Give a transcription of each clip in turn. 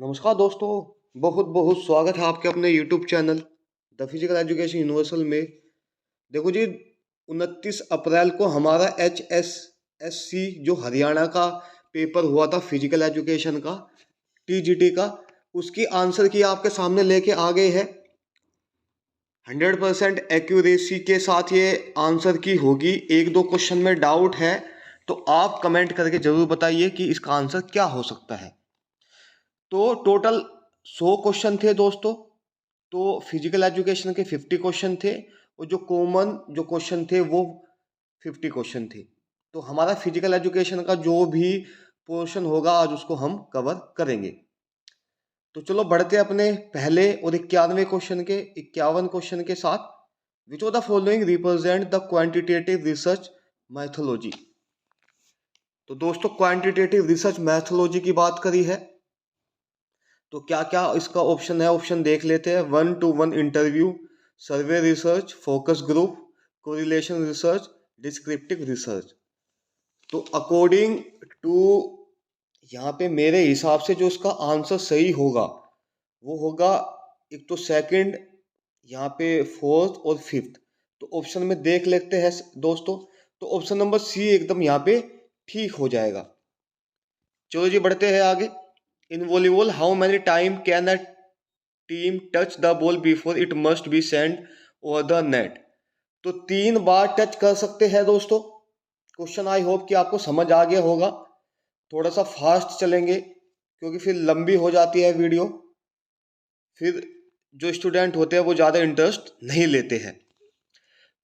नमस्कार दोस्तों, बहुत बहुत स्वागत है आपके अपने YouTube channel the physical education universal में। देखो जी, 29 अप्रैल को हमारा HSSC जो हरियाणा का पेपर हुआ था फिजिकल एजुकेशन का, TGT का, उसकी आंसर की आपके सामने लेके आ गए हैं। 100% एक्यूरेसी के साथ ये आंसर की होगी। एक दो क्वेश्चन में डाउट है तो आप कमेंट करके जरूर बताइए कि इसका आंसर क्या हो सकता है। तो टोटल 100 क्वेश्चन थे दोस्तों। तो फिजिकल एजुकेशन के 50 क्वेश्चन थे और जो कॉमन जो क्वेश्चन थे वो 50 क्वेश्चन थे। तो हमारा फिजिकल एजुकेशन का जो भी पोर्शन होगा आज उसको हम कवर करेंगे। तो चलो बढ़ते अपने पहले और 51 क्वेश्चन के साथ। Which of the following represent the quantitative research methodology. तो दोस्तों क्वांटिटेटिव रिसर्च मैथोलॉजी की बात करी है तो क्या क्या इसका ऑप्शन है, ऑप्शन देख लेते हैं। 1-to-1 इंटरव्यू, सर्वे research, focus group, correlation research, descriptive research. तो अकॉर्डिंग टू यहाँ पे मेरे हिसाब से जो इसका आंसर सही होगा वो होगा एक तो सेकंड, यहाँ पे फोर्थ और फिफ्थ। तो ऑप्शन में देख लेते हैं दोस्तों। तो ऑप्शन नंबर सी एकदम यहाँ पे ठीक हो जाएगा। चलो जी बढ़ते हैं आगे। In volleyball how many time can a team touch the ball before it must be send over the net. तो 3 बार टच कर सकते हैं दोस्तों। क्वेश्चन आई होप कि आपको समझ आ गया होगा। थोड़ा सा फास्ट चलेंगे क्योंकि फिर लंबी हो जाती है वीडियो, फिर जो स्टूडेंट होते हैं वो ज़्यादा इंटरेस्ट नहीं लेते हैं।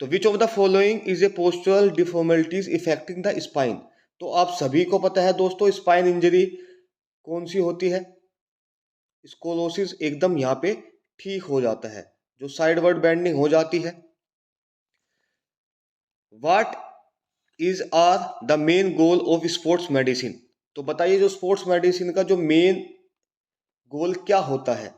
तो which of the following is a postural deformalities affecting the spine. तो आप सभी को पता है दोस्तों स्पाइन इंजरी कौन सी होती है। स्कोलोसिस एकदम यहाँ पे ठीक हो जाता है, जो साइडवर्ड बेंडिंग हो जाती है। What is are the main goal of sports medicine. तो बताइए जो स्पोर्ट्स मेडिसिन का जो मेन गोल क्या होता है।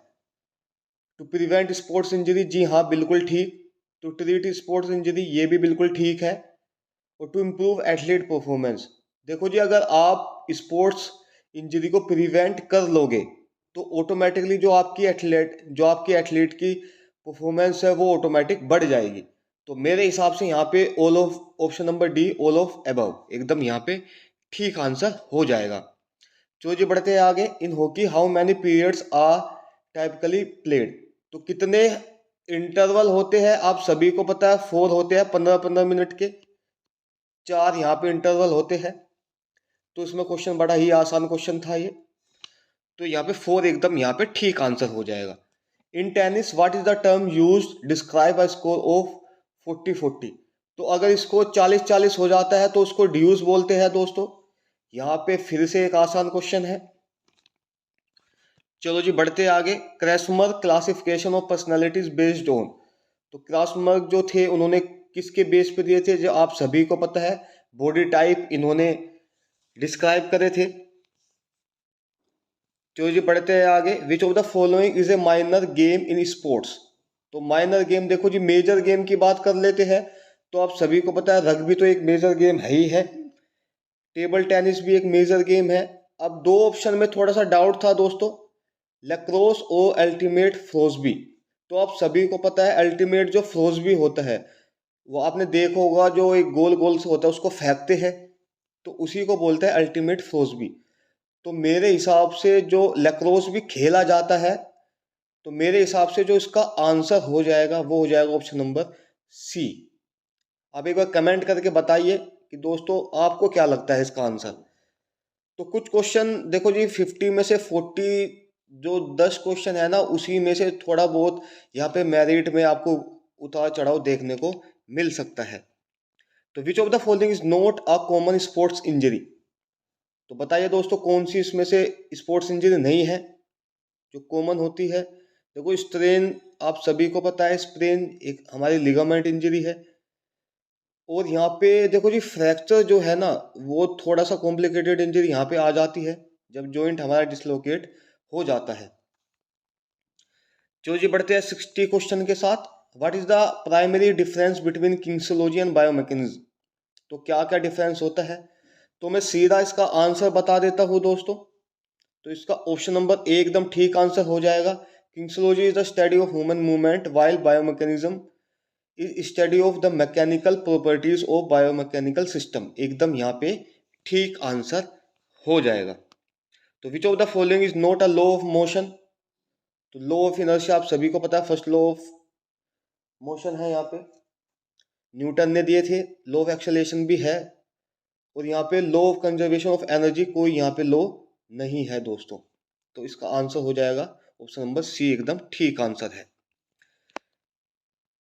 टू प्रिवेंट स्पोर्ट्स इंजरी, जी हाँ बिल्कुल ठीक। टू ट्रीट स्पोर्ट्स इंजरी, ये भी बिल्कुल ठीक है। और टू इम्प्रूव एथलीट परफॉर्मेंस। देखो जी अगर आप स्पोर्ट्स इंजरी को प्रिवेंट कर लोगे तो ऑटोमेटिकली जो आपकी एथलीट की परफॉर्मेंस है वो ऑटोमेटिक बढ़ जाएगी। तो मेरे हिसाब से यहाँ पे all of option number D all of above एकदम यहाँ पे ठीक आंसर हो जाएगा। चलो जी बढ़ते हैं आगे। In hockey how many periods are typically played. तो कितने इंटरवल होते हैं आप सभी को पता है, 4 होते हैं 15-15 मिनट के। 4 यहाँ पे इंटरवल होते हैं। तो इसमें क्वेश्चन बड़ा ही आसान क्वेश्चन था ये। तो यहाँ पे 4 एकदम यहाँ पे ठीक आंसर हो जाएगा। In tennis what is the term use describe a score of 40-40। तो अगर स्कोर 40-40 हो जाता है तो उसको ड्यूस बोलते हैं दोस्तों। यहाँ पे फिर से एक आसान क्वेश्चन है। चलो जी बढ़ते आगे। Kretschmer classification of personalities based on. तो क्रैसमर जो थे उन्होंने किसके बेस पे दिए थे, जो आप सभी को पता है बॉडी टाइप इन्होंने डिस्क्राइब करे थे। चलो जी बढ़ते हैं आगे। विच of the following is A minor game in sports. तो माइनर गेम, देखो जी मेजर गेम की बात कर लेते हैं। तो आप सभी को पता है रग्बी तो एक मेजर गेम है ही है। टेबल टेनिस भी एक मेजर गेम है। अब दो ऑप्शन में थोड़ा सा डाउट था दोस्तों, लैक्रोस और अल्टीमेट फ्रोस्बी। तो आप सभी को पता है अल्टीमेट जो फ्रोस्बी होता है वो आपने देखा होगा, जो एक गोल गोल से होता है उसको फेंकते हैं, तो उसी को बोलते हैं अल्टीमेट फ्रोस्बी। तो मेरे हिसाब से जो लैक्रोस भी खेला जाता है, तो मेरे हिसाब से जो इसका आंसर हो जाएगा वो हो जाएगा ऑप्शन नंबर सी। आप एक बार कमेंट करके बताइए कि दोस्तों आपको क्या लगता है इसका आंसर। तो कुछ क्वेश्चन देखो जी 50 में से 40, जो 10 क्वेश्चन है ना उसी में से थोड़ा बहुत यहाँ पे मेरिट में आपको उतार चढ़ाव देखने को मिल सकता है। तो which of the following is not a common sports injury. तो बताइए दोस्तों कौन सी इसमें से स्पोर्ट्स इंजरी नहीं है जो कॉमन होती है। देखो स्ट्रेन आप सभी को पता है, स्प्रेन एक हमारी लिगामेंट इंजरी है। और यहाँ पे देखो जी फ्रैक्चर जो है ना वो थोड़ा सा कॉम्प्लिकेटेड इंजरी यहाँ पे आ जाती है जब जॉइंट हमारा डिसलोकेट हो जाता है। चलो जी बढ़ते हैं 60 क्वेश्चन के साथ। What is the primary difference between kinesiology and biomechanism. तो क्या क्या डिफरेंस होता है। तो मैं सीधा इसका आंसर बता देता हूँ दोस्तों। तो इसका ऑप्शन नंबर ए एकदम ठीक आंसर हो जाएगा। Kinesiology is the study of human movement while biomechanism is study of the mechanical properties of biomechanical system, एकदम यहाँ पे ठीक आंसर हो जाएगा। तो which of the following is not a law of motion? तो लॉ ऑफ इनर्शिया आप सभी को पता है, फर्स्ट लॉ ऑफ मोशन है यहाँ पे, न्यूटन ने दिए थे। लॉ ऑफ एक्सेलरेशन भी है, और यहाँ पे law of conservation of energy कोई यहाँ पे लॉ नहीं है दोस्तों। तो इसका आंसर हो जाएगा ऑप्शन नंबर सी, एकदम ठीक आंसर है।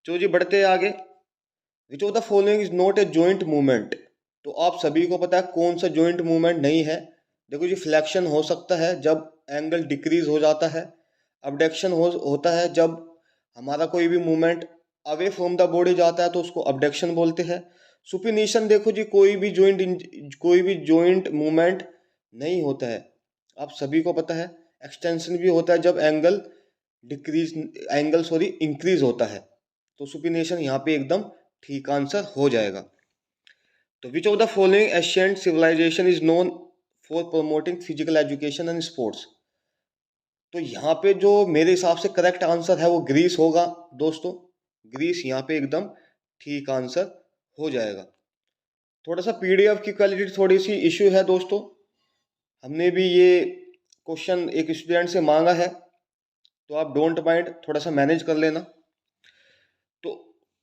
चलो जी बढ़ते हैं आगे। विच of the following is not a joint movement? तो आप सभी को पता है कौन सा जॉइंट मूवमेंट नहीं है। देखो जी, फ्लैक्शन हो सकता है जब एंगल डिक्रीज हो जाता है, अबडक्शन होता है जब हमारा कोई भी movement away from the body जाता है तो उसको अबडक्शन बोलते हैं। सुपिनेशन, देखो जी, कोई भी जॉइंट मूवमेंट नहीं होता है, आप सभी को पता है। एक्सटेंशन भी होता है जब एंगल इंक्रीज होता है। तो सुपिनेशन यहाँ पे एकदम ठीक आंसर हो जाएगा। तो which of the following ancient civilisation is known for promoting physical education and sports? तो यहाँ पे जो मेरे हिसाब से करेक्ट आंसर है वो ग्रीस होगा दोस्तों। ग्रीस यहाँ पे एकदम ठीक आंसर हो जाएगा। थोड़ा सा पीडीएफ की क्वालिटी थोड़ी सी इश्यू है दोस्तों, हमने भी ये क्वेश्चन एक स्टूडेंट से मांगा है, तो आप डोंट माइंड, थोड़ा सा मैनेज कर लेना। तो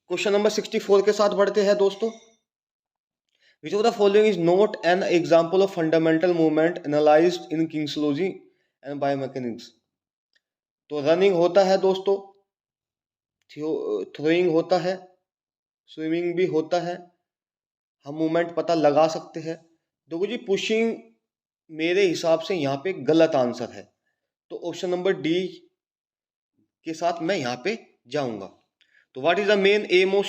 क्वेश्चन नंबर 64 के साथ बढ़ते हैं दोस्तों। Which of the following is not an example of fundamental movement analysed in kinesiology and biomechanics? तो रनिंग होता है दोस्तों, थ्रोइंग होता है, स्विमिंग भी होता है, हम मूवमेंट पता लगा सकते हैं। देखो जी, पुशिंग मेरे हिसाब से यहाँ पे गलत आंसर है, तो ऑप्शन नंबर डी के साथ मैं यहाँ पे जाऊंगा। तो what is the main M of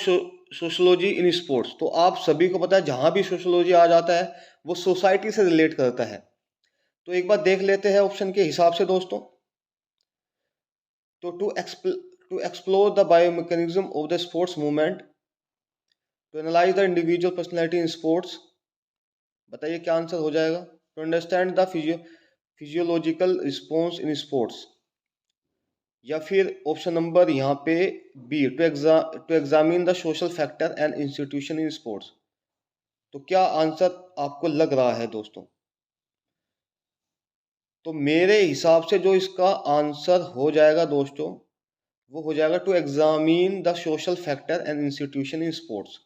sociology in sports? तो आप सभी को पता है जहां भी सोशोलॉजी आ जाता है वो सोसाइटी से रिलेट करता है। तो एक बार देख लेते हैं ऑप्शन के हिसाब से दोस्तों। तो to explore the biomechanism of the sports movement, to analyse the individual personality in sports, बताइए क्या आंसर हो जाएगा। To understand the physiological response in sports, या फिर ऑप्शन नंबर यहाँ पे b, to examine the social factor and institution in sports. तो क्या आंसर आपको लग रहा है दोस्तों? तो मेरे हिसाब से जो इसका आंसर हो जाएगा दोस्तों, वो हो जाएगा to examine the social factor and institution in sports.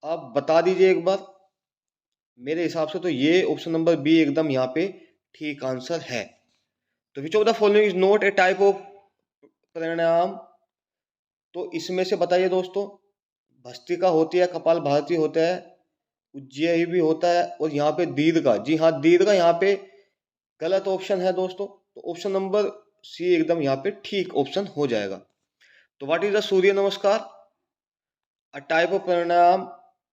आप बता दीजिए एक बार। मेरे हिसाब से तो ये ऑप्शन नंबर बी एकदम यहाँ पे ठीक आंसर है। तो which of the following is not a type of pranayama? तो इसमें से बताइए दोस्तों। भस्त्रिका होती है, कपाल भारती होता है, उज्जयी भी होता है, और यहाँ पे दीर्घा, जी हाँ दीर्घा यहाँ पे गलत ऑप्शन है दोस्तों। तो ऑप्शन नंबर सी एकदम यहाँ पे ठीक ऑप्शन हो जाएगा। तो व्हाट इज द सूर्य नमस्कार? A type of pranayama,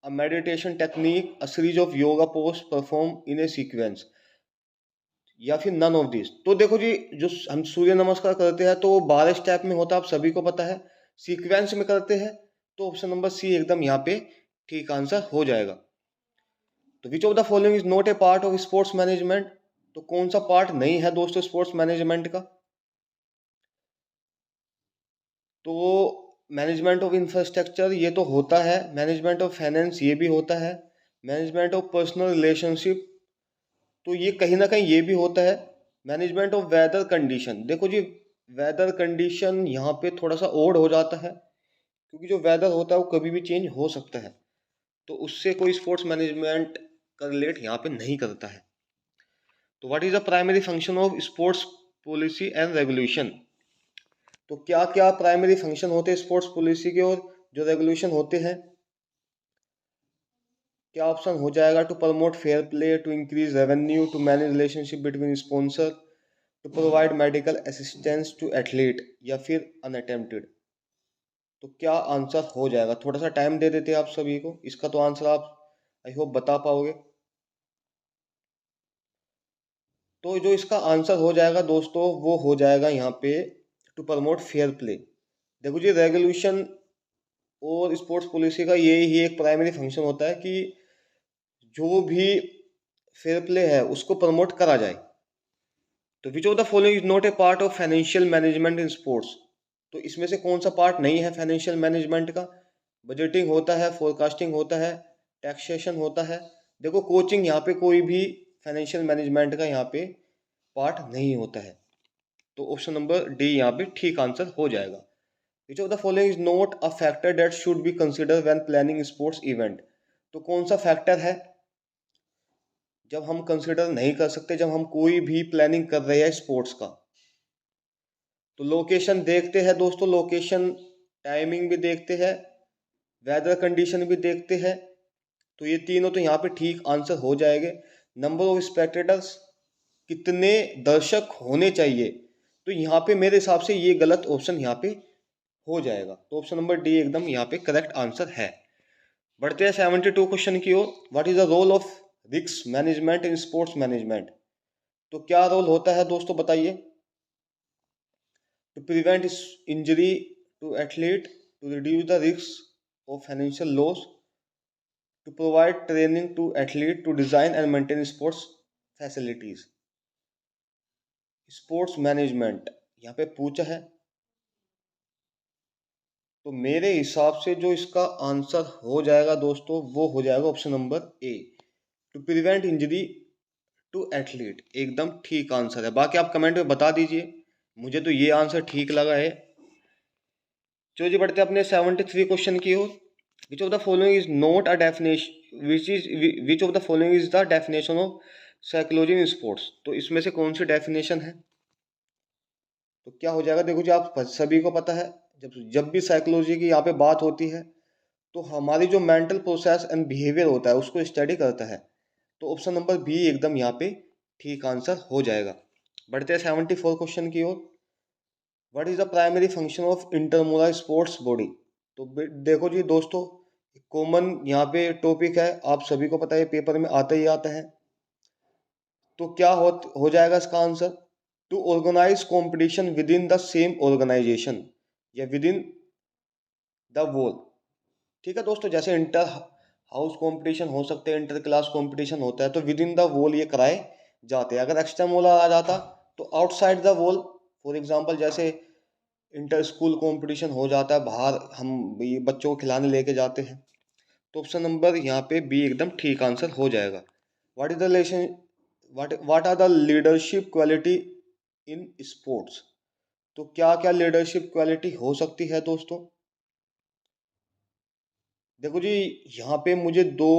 a meditation technique, a series of yoga pose perform in A sequence, या फिर नन ऑफ दिस? तो देखो जी, जो हम सूर्य नमस्कार करते हैं तो वो 12 स्टेप में होता है, आप सभी को पता है। सीक्वेंस में करते हैं, तो ऑप्शन नंबर सी एकदम यहाँ पे ठीक आंसर हो जाएगा। तो which of the following is not a part of sports management? तो कौन सा पार्ट नहीं है दोस्तों स्पोर्ट्स मैनेजमेंट का? तो मैनेजमेंट ऑफ इंफ्रास्ट्रक्चर ये तो होता है, मैनेजमेंट ऑफ फाइनेंस ये भी होता है, मैनेजमेंट ऑफ पर्सनल रिलेशनशिप तो ये कहीं ना कहीं ये भी होता है, मैनेजमेंट ऑफ वेदर कंडीशन। देखो जी, वेदर कंडीशन यहाँ पे थोड़ा सा ओड हो जाता है, क्योंकि जो वेदर होता है वो कभी भी चेंज हो सकता है, तो उससे कोई स्पोर्ट्स मैनेजमेंट का रिलेट यहाँ पे नहीं करता है। तो what is the primary function of sports policy and regulation? तो क्या क्या प्राइमरी फंक्शन होते हैं स्पोर्ट्स पॉलिसी के और जो रेगुलेशन होते हैं? क्या ऑप्शन हो जाएगा? To promote fair play, to increase revenue, to manage relationship between sponsor, to provide medical assistance to athlete, या फिर अनअटेम्प्टेड? तो क्या आंसर हो जाएगा? थोड़ा सा टाइम दे देते हैं आप सभी को, इसका तो आंसर आप आई होप बता पाओगे। तो जो इसका आंसर हो जाएगा दोस्तों वो हो जाएगा यहाँ पे टू प्रमोट फेयर प्ले। देखो जी, रेगुलेशन और स्पोर्ट्स पॉलिसी का ये ही एक प्राइमरी फंक्शन होता है कि जो भी फेयर प्ले है उसको प्रमोट करा जाए। तो which of the following is not a part of financial management in sports. तो इसमें से कौन सा पार्ट नहीं है फाइनेंशियल मैनेजमेंट का? बजटिंग होता है, फोरकास्टिंग होता है, टैक्सेशन होता है। देखो कोचिंग यहाँ पे कोई भी फाइनेंशियल मैनेजमेंट का यहाँ पे पार्ट नहीं होता है। तो ऑप्शन नंबर डी यहाँ पे ठीक आंसर हो जाएगा। Which of the following is not a factor that should be consider when planning sports event. तो कौन सा फैक्टर है जब हम कंसिडर नहीं कर सकते जब हम कोई भी प्लानिंग कर रहे हैं स्पोर्ट्स का? तो लोकेशन देखते हैं दोस्तों, लोकेशन, टाइमिंग भी देखते हैं, वेदर कंडीशन भी देखते हैं। तो ये तीनों तो यहाँ पे ठीक आंसर हो जाएंगे। नंबर ऑफ स्पेक्टेटर्स, कितने दर्शक होने चाहिए, तो यहाँ पे मेरे हिसाब से ये गलत ऑप्शन यहाँ पे हो जाएगा। तो ऑप्शन नंबर डी एकदम यहाँ पे करेक्ट आंसर है। बढ़ते हैं 72 क्वेश्चन की ओर। What is the role of risk management in sports management. तो क्या रोल होता है दोस्तों बताइए? To prevent injury to athlete, to reduce the risk of financial loss, to provide training to athlete, to design and maintain sports facilities. Sports management यहाँ पे पूछा है, तो मेरे हिसाब से जो इसका आंसर हो जाएगा दोस्तों वो हो जाएगा option number A, to prevent injury to athlete. एकदम ठीक आंसर है। बाकी आप कमेंट में बता दीजिए, मुझे तो ये आंसर ठीक लगा है। चलो जी बढ़ते अपने 73 क्वेश्चन की ओर। Which of the following is not a definition, which of the following is the definition of psychology in sports. तो इसमें से कौन सी डेफिनेशन है? तो क्या हो जाएगा? देखो जी आप सभी को पता है, जब भी साइकोलॉजी की यहाँ पे बात होती है तो हमारी जो मेंटल प्रोसेस एंड बिहेवियर होता है उसको स्टडी करता है। तो ऑप्शन नंबर बी एकदम यहाँ पे ठीक आंसर हो जाएगा। बढ़ते हैं 74 क्वेश्चन की ओर। What is the primary function of intermural sports body. तो देखो जी दोस्तों, कॉमन यहाँ पे टॉपिक है, आप सभी को पता है, पेपर में आता ही आता है। तो क्या हो जाएगा इसका answer? To organise competition within the same organisation या विद इन द वॉल। ठीक है दोस्तों, जैसे इंटर हाउस कंपटीशन हो सकते हैं, इंटर क्लास कंपटीशन होता है, तो विद इन द वॉल ये कराए जाते हैं। अगर एक्स्ट्रा मोल आ जाता तो outside the wall, for example जैसे इंटर स्कूल कंपटीशन हो जाता है, बाहर हम ये बच्चों को खिलाने लेके जाते हैं। तो ऑप्शन नंबर यहाँ पे बी एकदम ठीक आंसर हो जाएगा। What is the relation, what are the leadership quality in sports. तो क्या क्या लीडरशिप क्वालिटी हो सकती है दोस्तों? देखो जी यहाँ पे मुझे दो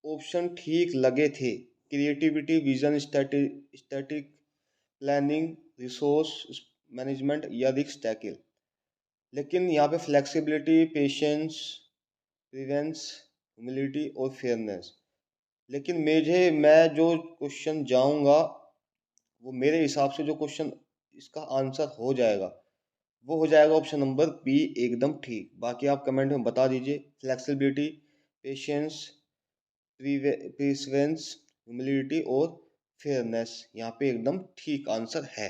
ऑप्शन ठीक लगे थे, creativity, vision, static planning, resource management या रिस्क टैकल। लेकिन यहाँ पे फ्लेक्सिबिलिटी, पेशेंस, प्रिवेंस, ह्यूमिलिटी और फेयरनेस। लेकिन मैं जो क्वेश्चन जाऊंगा वो मेरे हिसाब से जो क्वेश्चन इसका आंसर हो जाएगा वो हो जाएगा ऑप्शन नंबर बी एकदम ठीक। बाकी आप कमेंट में बता दीजिए। फ्लेक्सिबिलिटी, पेशेंस, प्रिवेंस, ह्यूमिलिटी और फेयरनेस यहाँ पे एकदम ठीक आंसर है।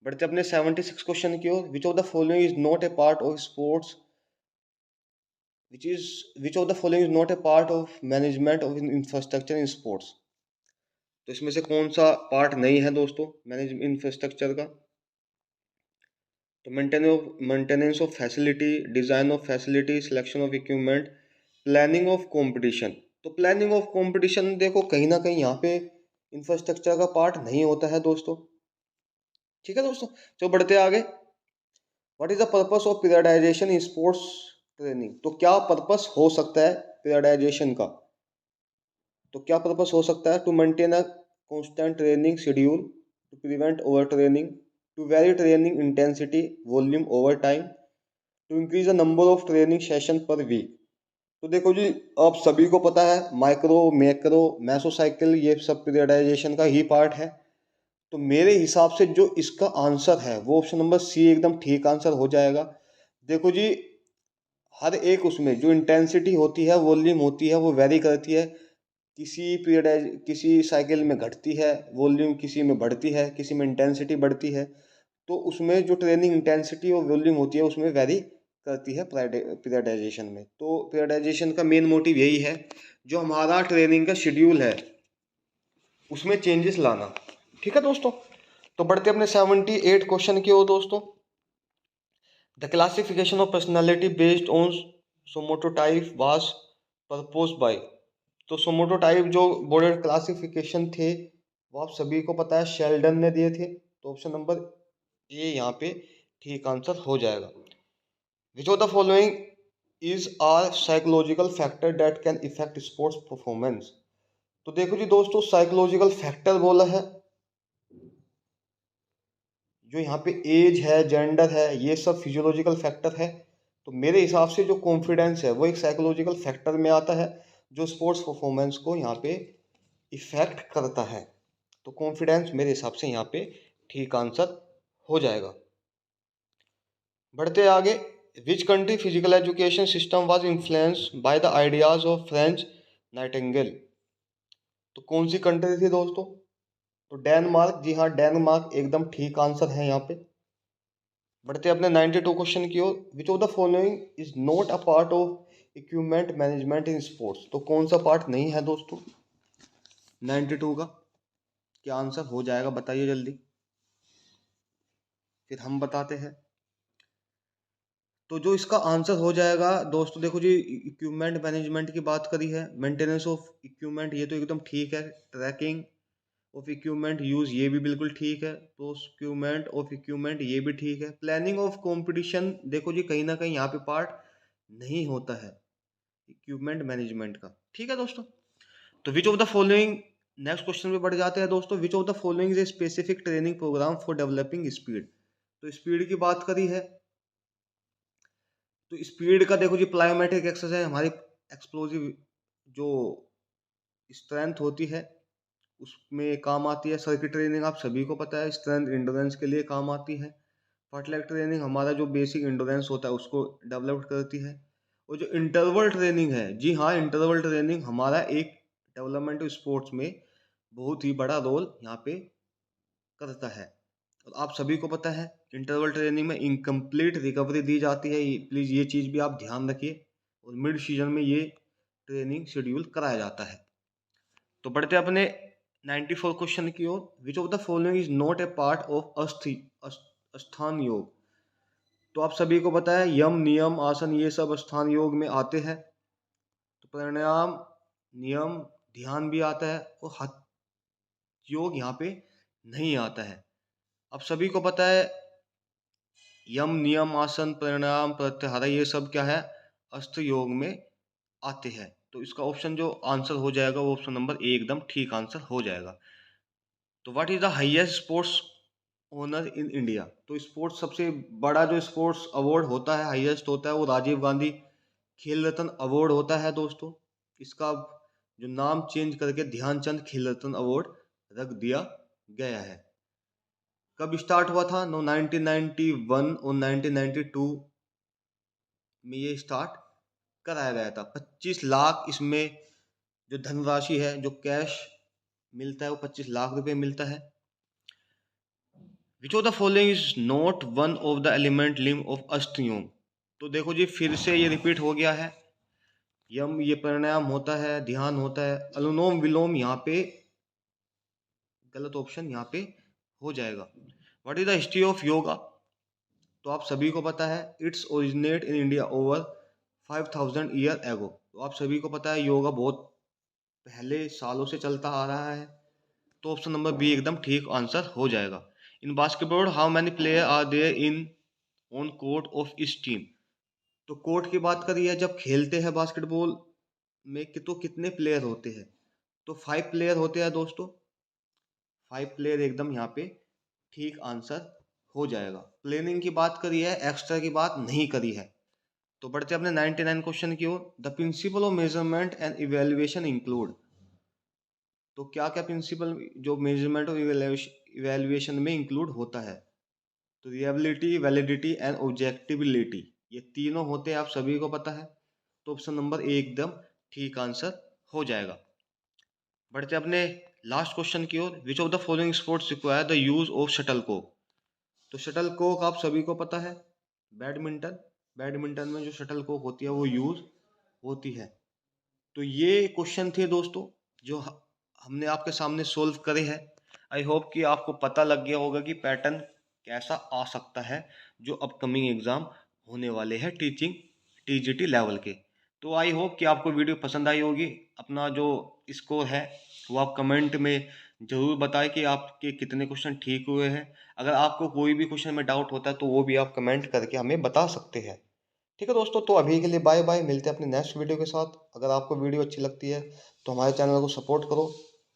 बढ़ते अपने 76 क्वेश्चन की ओर। Which of the following is not a part of sports, which of the following is not a part of management of infrastructure in sports. तो इसमें से कौन सा पार्ट नहीं है दोस्तों मैनेजमेंट इंफ्रास्ट्रक्चर का? तो maintenance of facility, design of facility, selection of equipment, planning of competition. तो प्लानिंग ऑफ कंपटीशन देखो कहीं ना कहीं यहाँ पे इंफ्रास्ट्रक्चर का पार्ट नहीं होता है दोस्तों। ठीक है दोस्तों, तो बढ़ते आगे। What is the purpose of periodisation in sports training. तो क्या पर्पस हो सकता है पीरियडाइजेशन का? तो क्या पर्पस हो सकता है? To maintain a constant training schedule, to prevent over training, to vary training intensity volume over time, to increase the number of training session per week. तो देखो जी आप सभी को पता है माइक्रो, मैक्रो, मेसोसाइकिल ये सब पीरियडाइजेशन का ही पार्ट है। तो मेरे हिसाब से जो इसका आंसर है वो ऑप्शन नंबर सी एकदम ठीक आंसर हो जाएगा। देखो जी हर एक उसमें जो इंटेंसिटी होती है, वॉल्यूम होती है, वो वेरी करती है। किसी साइकिल में घटती है वॉल्यूम, किसी में बढ़ती है, किसी में इंटेंसिटी बढ़ती है। तो उसमें जो ट्रेनिंग इंटेंसिटी और वॉल्यूम होती है उसमें वेरी करती है पीरियडाइजेशन में। तो पीरियडाइजेशन का मेन मोटिव यही है, जो हमारा ट्रेनिंग का शेड्यूल है उसमें चेंजेस लाना। ठीक है दोस्तों। तो बढ़ते अपने 78 क्वेश्चन की ओर दोस्तों। The classification of personality based on somatotype was propose by. तो सोमोटोटाइप जो बॉर्डर क्लासिफिकेशन थे वो आप सभी को पता है शेल्डन ने दिए थे। तो ऑप्शन नंबर ए यहाँ पे ठीक आंसर हो जाएगा। Which of the following is are psychological factor that can affect sports performance. तो देखो जी दोस्तों, साइकोलॉजिकल फैक्टर बोला है, जो यहाँ पे एज है, जेंडर है, ये सब फिजियोलॉजिकल फैक्टर है। तो मेरे हिसाब से जो कॉन्फिडेंस है वो एक साइकोलॉजिकल फैक्टर में आता है, जो स्पोर्ट्स परफॉर्मेंस को यहाँ पे इफेक्ट करता है। तो कॉन्फिडेंस मेरे हिसाब से यहाँ पे ठीक आंसर हो जाएगा। बढ़ते आगे। Which country physical education system was influenced by the ideas of French Nightingale. तो कौन सी कंट्री थी दोस्तों? तो डेनमार्क। जी हाँ, डेनमार्क एकदम ठीक आंसर है यहाँ पे। बढ़ते अपने 92 क्वेश्चन की ओर। Which of the following is not a part of equipment management in sports. तो कौन सा पार्ट नहीं है दोस्तों 92 का? क्या आंसर हो जाएगा बताइए जल्दी, फिर हम बताते हैं। तो जो इसका आंसर हो जाएगा दोस्तों, देखो जी, इक्विपमेंट मैनेजमेंट की बात करी है, मेंटेनेंस ऑफ इक्विपमेंट ये तो एकदम ठीक है, ट्रैकिंग ऑफ इक्विपमेंट यूज ये भी बिल्कुल ठीक है, प्रोक्यूरमेंट ऑफ इक्विपमेंट ये भी ठीक है, प्लानिंग ऑफ कंपटीशन देखो जी कहीं ना कहीं यहाँ पे पार्ट नहीं होता है इक्विपमेंट मैनेजमेंट का। ठीक है दोस्तों। तो which of the following, next question पे बढ़ जाते हैं दोस्तों। Which of the following is a specific training programme for developing speed. तो स्पीड की बात करी है, तो स्पीड का देखो जी प्लायोमेट्रिक एक्सरसाइज हमारी एक्सप्लोजिव जो स्ट्रेंथ होती है उसमें काम आती है। सर्किट ट्रेनिंग आप सभी को पता है स्ट्रेंथ इंडोरेंस के लिए काम आती है। फर्टलेक ट्रेनिंग हमारा जो बेसिक इंडोरेंस होता है उसको डेवलप करती है। और जो इंटरवल ट्रेनिंग है, जी हाँ, इंटरवल ट्रेनिंग हमारा एक डेवलपमेंट स्पोर्ट्स में बहुत ही बड़ा रोल यहाँ पे करता है। और आप सभी को पता है इंटरवल ट्रेनिंग में इनकम्प्लीट रिकवरी दी जाती है, प्लीज ये चीज भी आप ध्यान रखिए। और मिड सीजन में ये ट्रेनिंग शेड्यूल कराया जाता है। तो बढ़ते अपने 94 क्वेश्चन की ओर। Which of the following is not a part of अस्थान योग। तो आप सभी को पता है यम, नियम, आसन ये सब अस्थान योग में आते हैं। तो प्राणायाम, नियम, ध्यान भी आता है, और हठ योग यहाँ पे नहीं आता है। अब सभी को पता है यम, नियम, आसन, प्राणायाम, प्रत्याहार ये सब क्या है, अष्ट योग में आते हैं। तो इसका ऑप्शन जो आंसर हो जाएगा वो ऑप्शन नंबर ए एकदम ठीक आंसर हो जाएगा। तो what is the highest sports owner in India. तो स्पोर्ट्स सबसे बड़ा जो स्पोर्ट्स अवार्ड होता है, हाईएस्ट होता है, वो राजीव गांधी खेल रत्न अवार्ड होता है दोस्तों। इसका जो नाम चेंज करके ध्यानचंद खेल रत्न अवार्ड रख दिया गया है। कब स्टार्ट हुआ था? 1991 और 1992 में ये स्टार्ट कराया गया था। 25 लाख इसमें जो धनराशि है, जो कैश मिलता है, वो 25 लाख रुपए मिलता है। Which of the following is not one of the element limb of Ashtayoga. तो देखो जी फिर से ये रिपीट हो गया है। यम ये प्राणायाम होता है, ध्यान होता है, अनुलोम विलोम यहाँ पे गलत ऑप्शन यहाँ पे हो जाएगा। What is the history of yoga. तो आप सभी को पता है it's originate in India over 5000 year ago. तो आप सभी को पता है योगा बहुत पहले सालों से चलता आ रहा है। तो ऑप्शन नंबर बी एकदम ठीक आंसर हो जाएगा। In basketball how many player are there in on court of इस टीम। तो कोर्ट की बात करी है, जब खेलते हैं बास्केटबॉल में कि तो कितने प्लेयर होते हैं? तो 5 प्लेयर होते हैं दोस्तों। 5 प्लेयर एकदम यहाँ पे ठीक आंसर हो जाएगा। प्लेनिंग की बात करी है, एक्स्ट्रा की बात नहीं करी है। तो बढ़ते अपने 99 क्वेश्चन की ओर। The principle of measurement and evaluation include. तो क्या क्या प्रिंसिपल जो मेजरमेंट और इवेल्युएशन में इंक्लूड होता है? तो रिएबिलिटी, वैलिडिटी एंड ऑब्जेक्टिविलिटी, ये तीनों होते हैं, आप सभी को पता है। तो ऑप्शन नंबर ए एकदम ठीक आंसर हो जाएगा। बढ़ते अपने लास्ट क्वेश्चन की ओर। Which of the following sports require the use of shuttlecock. तो शटल कोक आप सभी को पता है बैडमिंटन। बैडमिंटन में जो शटल कोक होती है वो यूज होती है। तो ये क्वेश्चन थे दोस्तों जो हमने आपके सामने सोल्व करे हैं। आई होप कि आपको पता लग गया होगा कि पैटर्न कैसा आ सकता है जो अपकमिंग एग्ज़ाम होने वाले हैं टीचिंग टीजीटी लेवल के। तो आई होप कि आपको वीडियो पसंद आई होगी। अपना जो स्कोर है वो आप कमेंट में ज़रूर बताएं कि आपके कितने क्वेश्चन ठीक हुए हैं। अगर आपको कोई भी क्वेश्चन में डाउट होता है तो वो भी आप कमेंट करके हमें बता सकते हैं। ठीक है दोस्तों, तो अभी के लिए बाय बाय, मिलते हैं अपने नेक्स्ट वीडियो के साथ। अगर आपको वीडियो अच्छी लगती है तो हमारे चैनल को सपोर्ट करो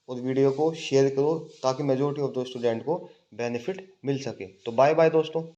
और वीडियो को शेयर करो ताकि मेजोरिटी ऑफ द स्टूडेंट को बेनिफिट मिल सके। तो बाय बाय दोस्तों।